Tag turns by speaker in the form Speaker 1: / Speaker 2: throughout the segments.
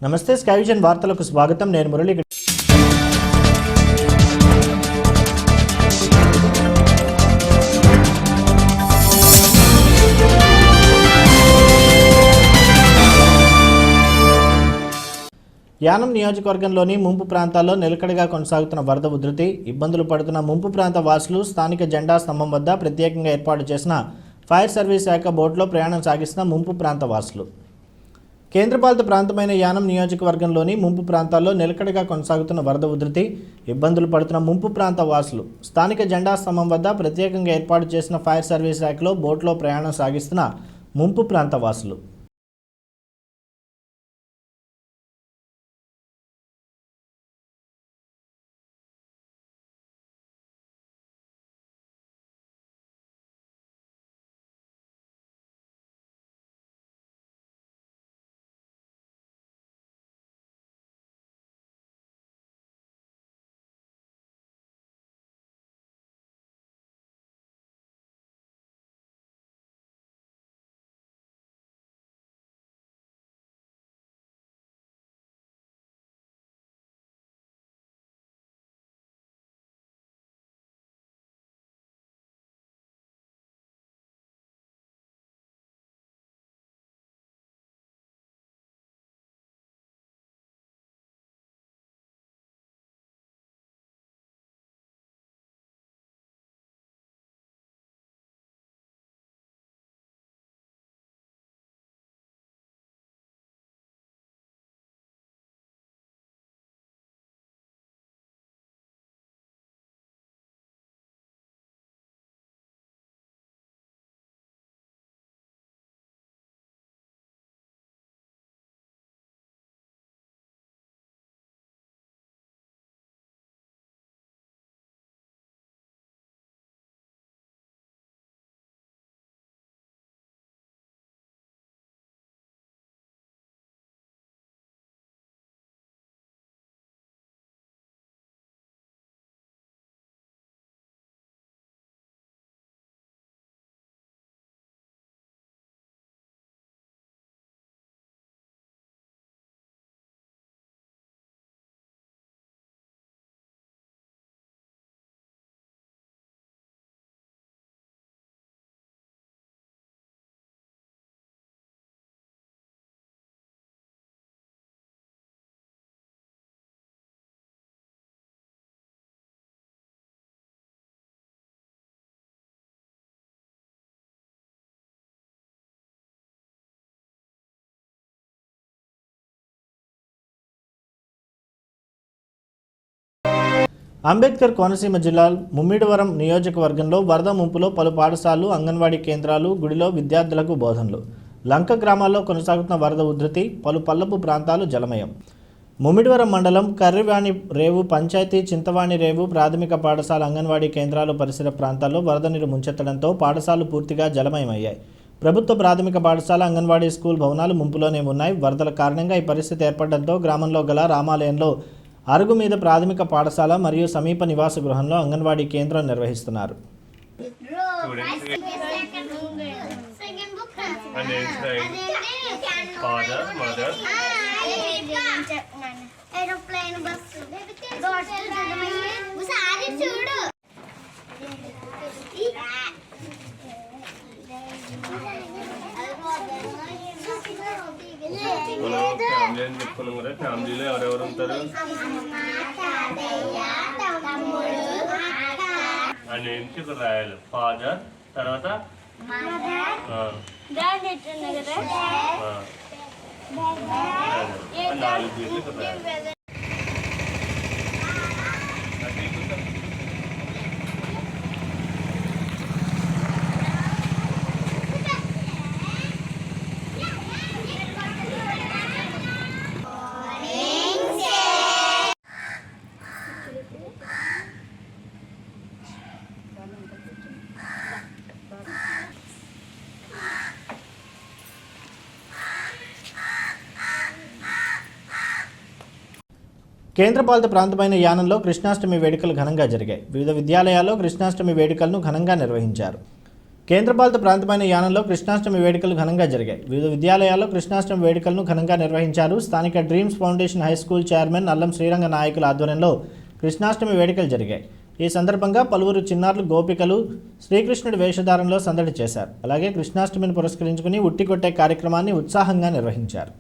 Speaker 1: నమస్తే sky vision వార్తలకు స్వాగతం. నేను మురళి. యానం నియోజకవర్గంలోని ముంపు ప్రాంతాల్లో నిలకడగా కొనసాగుతున్న వరద ఉధృతి, ఇబ్బందులు పడుతున్న ముంపు ప్రాంత వాసులు స్థానిక జెండా స్తంభం వద్ద ప్రత్యేకంగా ఏర్పాటు చేసిన ఫైర్ సర్వీస్ శాఖ బోట్లో ప్రయాణం సాగిస్తున్న ముంపు ప్రాంత వాసులు. కేంద్రపాలిత ప్రాంతమైన యానం నియోజకవర్గంలోని ముంపు ప్రాంతాల్లో నిలకడగా కొనసాగుతున్న వరద ఉధృతి, ఇబ్బందులు పడుతున్న ముంపు ప్రాంత వాసులు స్థానిక జెండా స్తంభం వద్ద ప్రత్యేకంగా ఏర్పాటు చేసిన ఫైర్ సర్వీస్ శాఖలో బోట్లో ప్రయాణం సాగిస్తున్న ముంపు ప్రాంత వాసులు. అంబేద్కర్ కోనసీమ జిల్లా ముమ్మిడివరం నియోజకవర్గంలో వరద ముంపులో పలు పాఠశాలలు, అంగన్వాడీ కేంద్రాలు, గుడిలో విద్యార్థులకు బోధనలు. లంక గ్రామాల్లో కొనసాగుతున్న వరద ఉధృతి, పలు పల్లపు ప్రాంతాలు జలమయం. ముమ్మిడివరం మండలం కర్రివాణి రేవు పంచాయతీ చింతవాణి రేవు ప్రాథమిక పాఠశాల, అంగన్వాడీ కేంద్రాలు పరిసర ప్రాంతాల్లో వరద నీరు ముంచెత్తడంతో పాఠశాలలు పూర్తిగా జలమయమయ్యాయి. ప్రభుత్వ ప్రాథమిక పాఠశాల, అంగన్వాడీ స్కూల్ భవనాలు ముంపులోనే ఉన్నాయి. వరదల కారణంగా ఈ పరిస్థితి ఏర్పడడంతో గ్రామంలో గల రామాలయంలో అరుగు మీద ప్రాథమిక పాఠశాల మరియు సమీప నివాస గృహంలో అంగన్వాడీ కేంద్రం నిర్వహిస్తున్నారు.
Speaker 2: ఫ్యామిలీలో ఎవరెవరు ఉంటారు అని ఇంటికి రాయాలి. ఫాదర్, తర్వాత నాలుగు గీట్లు రాయాలి.
Speaker 1: కేంద్రపాలిత ప్రాంతమైన యానంలో కృష్ణాష్టమి వేడుకలు ఘనంగా జరిగాయి. వివిధ విద్యాలయాల్లో కృష్ణాష్టమి వేడుకలను ఘనంగా నిర్వహించారు. కేంద్రపాలిత ప్రాంతమైన యానంలో కృష్ణాష్టమి వేడుకలు ఘనంగా జరిగాయి. వివిధ విద్యాలయాల్లో కృష్ణాష్టమి వేడుకలను ఘనంగా నిర్వహించారు. స్థానిక dreams foundation high school chairman అల్లం శ్రీరంగ నాయకుల ఆధ్వర్యంలో కృష్ణాష్టమి వేడుకలు జరిగాయి. ఈ సందర్భంగా పలువురు చిన్నారులు గోపికలు శ్రీకృష్ణుడి వేషధారంలో సందడి చేశారు. అలాగే కృష్ణాష్టమిని పురస్కరించుకుని ఉట్టికొట్టే కార్యక్రమాన్ని ఉత్సాహంగా నిర్వహించారు.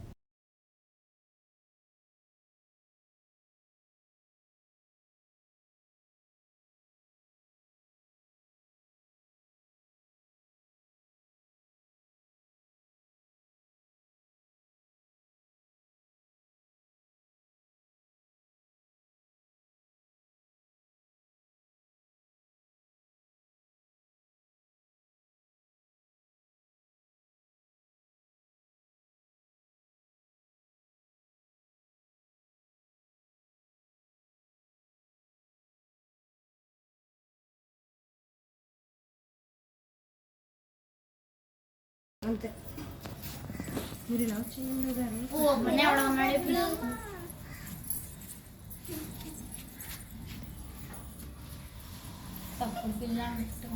Speaker 3: అంతే మీరు ఇలా చేయండి గాని ఓ మనే అవడా ఉన్నాడు ఇప్పుడు తప్పు పిల్ల అంటూ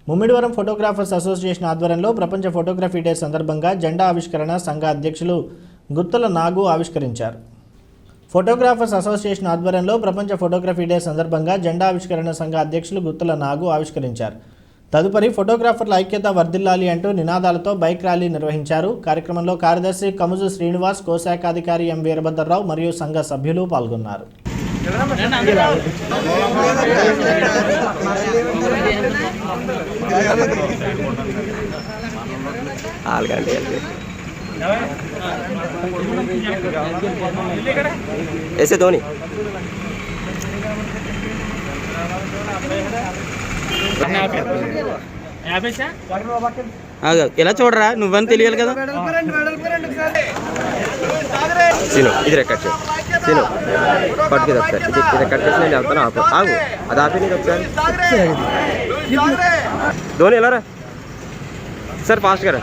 Speaker 1: ముమ్మిడివరం ఫోటోగ్రాఫర్స్ అసోసియేషన్ ఆధ్వర్యంలో ప్రపంచ ఫోటోగ్రఫీ డే సందర్భంగా జెండా ఆవిష్కరణ సంఘ అధ్యక్షులు గుత్తుల నాగు ఆవిష్కరించారు. ఫోటోగ్రాఫర్స్ అసోసియేషన్ ఆధ్వర్యంలో ప్రపంచ ఫోటోగ్రఫీ డే సందర్భంగా జెండా ఆవిష్కరణ సంఘ అధ్యక్షులు గుత్తుల నాగు ఆవిష్కరించారు. తదుపరి ఫోటోగ్రాఫర్ల ఐక్యత వర్ధిల్లాలి అంటూ నినాదాలతో బైక్ ర్యాలీ నిర్వహించారు. కార్యక్రమంలో కార్యదర్శి కముజు శ్రీనివాస్, కోశాఖాధికారి ఎం వీరభద్రరావు మరియు సంఘ సభ్యులు పాల్గొన్నారు.
Speaker 4: ऐसे धोनी ఎలా చూడరా నువ్వని తెలియాలి కదా. సీను ఇది రెక్కడ్ చేయి, సీను పట్టుకేది ఒకసారి ఇది రెక్కడ్ చేసి నేను వెళ్తాను. ఆపు ఆగు, అది ఆపి నీది ఒకసారి. ధోని ఎలా రా సార్ ఫాస్ట్గా రా.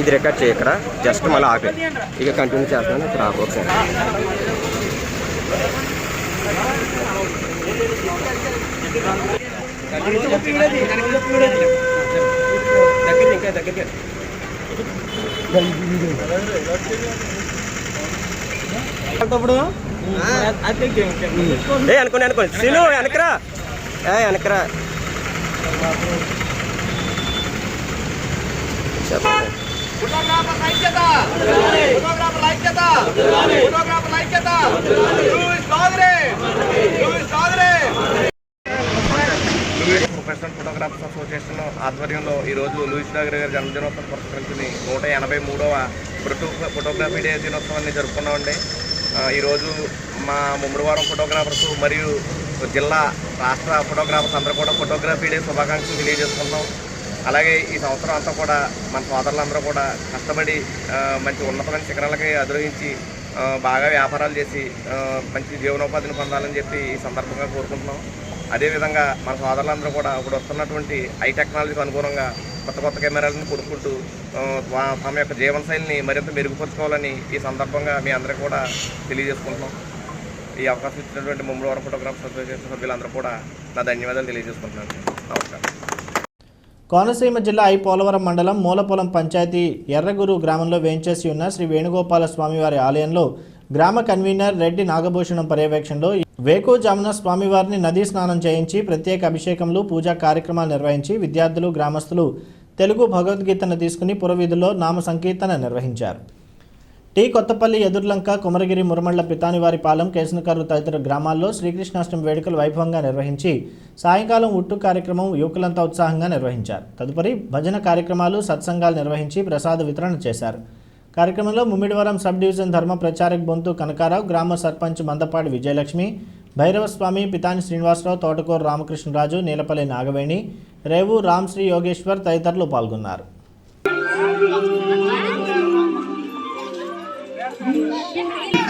Speaker 4: ఇది రికార్డ్ చేయి, ఇక్కడ జస్ట్ మళ్ళీ ఆపే, ఇక కంటిన్యూ చేస్తాను. ఇక్కడ ఆపు ఒకసారి. అనుకోండి అనుకోండి సీను వెనకరా, వెనకరా
Speaker 5: ప్రొఫెషనల్ ఫోటోగ్రాఫర్స్ అసోసియేషన్ ఆధ్వర్యంలో ఈరోజు లూయిస్ డాగరే గారి జన్మదినోత్సవం పురస్కరించుకుని 183వ ఫోటోగ్రఫీ డే దినోత్సవాన్ని జరుపుకున్నామండి. ఈరోజు మా ముమ్మిడివరం ఫోటోగ్రాఫర్స్ మరియు జిల్లా రాష్ట్ర ఫోటోగ్రాఫర్స్ అందరూ కూడా ఫోటోగ్రఫీ డే శుభాకాంక్షలు తెలియజేసుకుంటున్నాం. అలాగే ఈ సంవత్సరం అంతా కూడా మన సోదరులందరూ కూడా కష్టపడి మంచి ఉన్నతమైన శిఖరాలకి అధిరోహించి బాగా వ్యాపారాలు చేసి మంచి జీవనోపాధిని పొందాలని చెప్పి ఈ సందర్భంగా కోరుకుంటున్నాం. అదేవిధంగా మన సోదరులందరూ కూడా ఇప్పుడు వస్తున్నటువంటి హై టెక్నాలజీకి అనుగుణంగా కొత్త కొత్త కెమెరాలను కొనుక్కుంటూ తమ యొక్క జీవనశైలిని మరింత మెరుగుపరుచుకోవాలని ఈ సందర్భంగా మీ అందరికీ కూడా తెలియజేసుకుంటున్నాం. ఈ అవకాశం ఇచ్చినటువంటి ముమ్మిడివరం ఫోటోగ్రాఫర్స్ అసోసియేషన్ సభ్యులందరూ కూడా నా ధన్యవాదాలు తెలియజేసుకుంటున్నాను. నమస్కారం.
Speaker 1: కోనసీమ జిల్లా పోలవరం మండలం మూలపొలం పంచాయతీ ఎర్రగురు గ్రామంలో వేంచేసి ఉన్న శ్రీ వేణుగోపాల స్వామివారి ఆలయంలో గ్రామ కన్వీనర్ రెడ్డి నాగభూషణం పర్యవేక్షణలో వేకువజామున స్వామివారిని నదీ స్నానం చేయించి ప్రత్యేక అభిషేకములు పూజా కార్యక్రమాలు నిర్వహించి విద్యార్థులు గ్రామస్తులు తెలుగు భగవద్గీతను తీసుకుని పురవీధుల్లో నామ సంకీర్తన నిర్వహించారు. టీ కొత్తపల్లి, ఎదుర్లంక, కుమరగిరి, మురమళ్ల, పితానివారిపాలెం, కేసనకర్రు తదితర గ్రామాల్లో శ్రీకృష్ణాష్టమి వేడుకలు వైభవంగా నిర్వహించి సాయంకాలం ఉట్టు కార్యక్రమం యువకులంతా ఉత్సాహంగా నిర్వహించారు. తదుపరి భజన కార్యక్రమాలు, సత్సంగాలు నిర్వహించి ప్రసాద వితరణ చేశారు. కార్యక్రమంలో ముమ్మిడివరం సబ్ డివిజన్ ధర్మ ప్రచారక్ బొంతు కనకారావు, గ్రామ సర్పంచ్ మందపాటి విజయలక్ష్మి, భైరవస్వామి, పితాని శ్రీనివాసరావు, తోటకూరు రామకృష్ణరాజు, నీలపల్లి నాగవేణి, రేవు రామ్శ్రీ యోగేశ్వర్ తదితరులు పాల్గొన్నారు.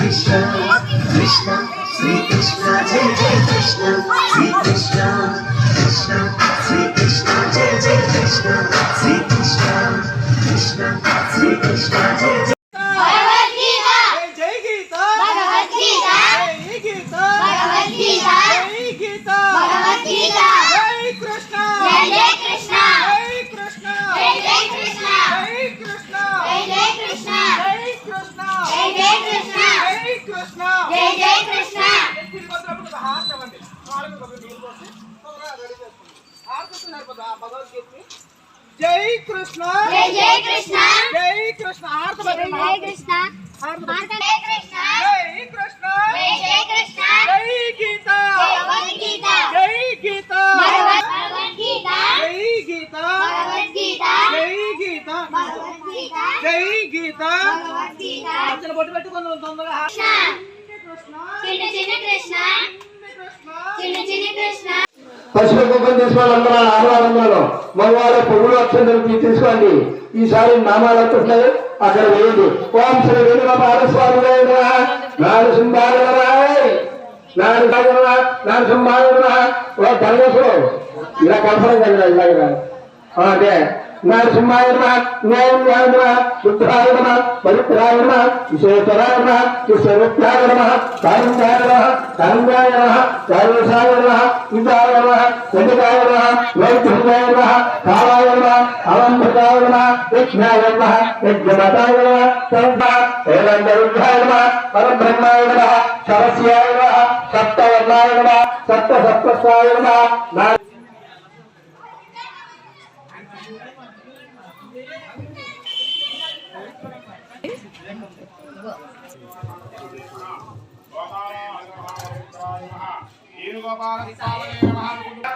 Speaker 6: Krishna Krishna, Sri Krishna, Jai Jai Krishna, Sri Krishna, Krishna, Sri Krishna, Jai Jai Krishna, Sri Krishna, Krishna, Sri Krishna, Jai Jai.
Speaker 7: जय कृष्ण जय जय कृष्ण जय कृष्ण आरती जय कृष्ण आरती जय कृष्ण जय कृष्ण जय जय कृष्ण जय गीता भगवत गीता जय गीता भगवत गीता जय गीता भगवत गीता जय गीता भगवत गीता जय गीता भगवत गीता అసలు బొట్టు పెట్టుకొని తొందరగా కృష్ణ చిన్న చిన్న కృష్ణ చిన్న చిన్న కృష్ణ
Speaker 8: పశువుల కుక్కలు తీసుకోవాలి అందరూ ఆడవాళ్ళందరూ మగవాళ్ళ పొగులు అక్షంతలు తీసుకోండి. ఈసారి నామాలు వస్తున్నాయి అక్కడ వేయండి. ఓం శ్రీ వేణుగోపాల స్వామి నరసింహాయ ధర్మేశ్వరు ఇలా కలపడం కదా ఇలాగా అంటే నరసింహాయ న్యాయ శుద్ధాయ పవిత్రాయ విశేషరాయ విశ్వరూప్యాయ కారుణ్యాయ కారుణ్యాయ కారుణాయ విద్యాయ వెంకటాయ వైద్యాయ కాలాయ అలంభృతాయ యజ్ఞాయ యజ్ఞమతాయ ఏలందరుద్ధాయ పరబ్రహ్మాయ సరస్యాయ సప్తవర్ణాయ సప్తసప్తస్థాయ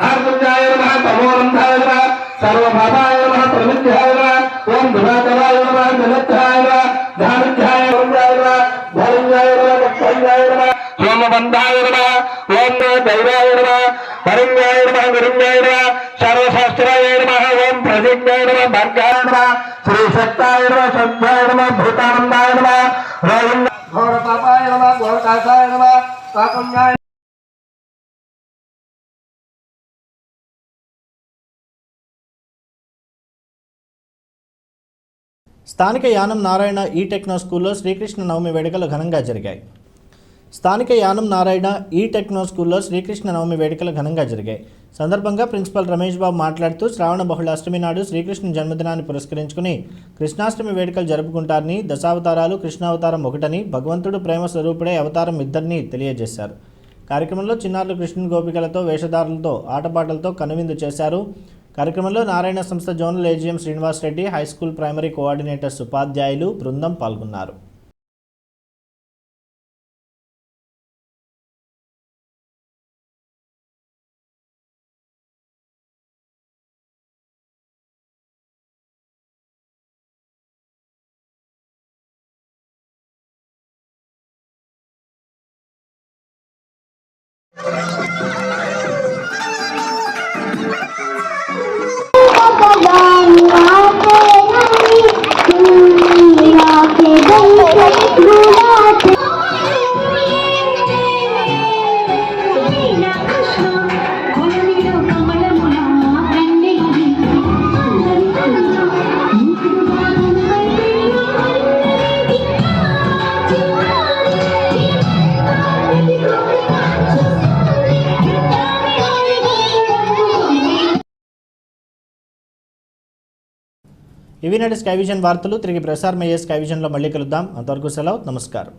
Speaker 8: ఆర్జునాయ నమః తమోరంధాయ నమః సర్వభావాయ నమః ప్రవిద్యాయ నమః ఓం ధనాధనాయ నమః ధనత్యాయ నమః ధానుధ్యాయ నమః ధనుంజాయ నమః ముక్తాయ నమః సోమబంధాయ నమః ఓం దైవాయ నమః వరుణ్యాయ నమః గురుణ్యాయ నమః సర్వశాస్త్రాయ నమః ఓం ప్రతిజ్ఞాయ నమః భర్గాయ నమః శ్రీ శక్తాయ నమః శుద్ధాయ నమః భూతానందాయ నమః ఘోర పాపాయ నమః ఘోరకాశాయ నమః పాపుణ్యాయ
Speaker 1: స్థానిక యానం నారాయణ ఈ టెక్నో స్కూల్లో శ్రీకృష్ణ నవమి వేడుకలు ఘనంగా జరిగాయి. స్థానిక యానం నారాయణ ఈ టెక్నో స్కూల్లో శ్రీకృష్ణ నవమి వేడుకలు ఘనంగా జరిగాయి. సందర్భంగా ప్రిన్సిపల్ రమేష్ బాబు మాట్లాడుతూ శ్రావణ బహుళ అష్టమి నాడు శ్రీకృష్ణ జన్మదినాన్ని పురస్కరించుకుని కృష్ణాష్టమి వేడుకలు జరుపుకుంటారని, దశావతారాలు కృష్ణావతారం ఒకటని, భగవంతుడు ప్రేమ స్వరూపుడే అవతారం ఇద్దరిని తెలియజేశారు. కార్యక్రమంలో చిన్నారులు కృష్ణుని గోపికలతో వేషధారులతో ఆటపాటలతో కనువిందు చేశారు. కార్యక్రమంలో నారాయణ సంస్థ zonal AGM Srinivas Reddy, high school primary coordinators ఉపాధ్యాయులు బృందం పాల్గొన్నారు. ఇవి నేటి స్కై విజన్ వార్తలు. తిరిగి ప్రసారమయ్యే స్కై విజన్లో మళ్ళీ కలుద్దాం. అంతవరకు సెలవు. నమస్కారం.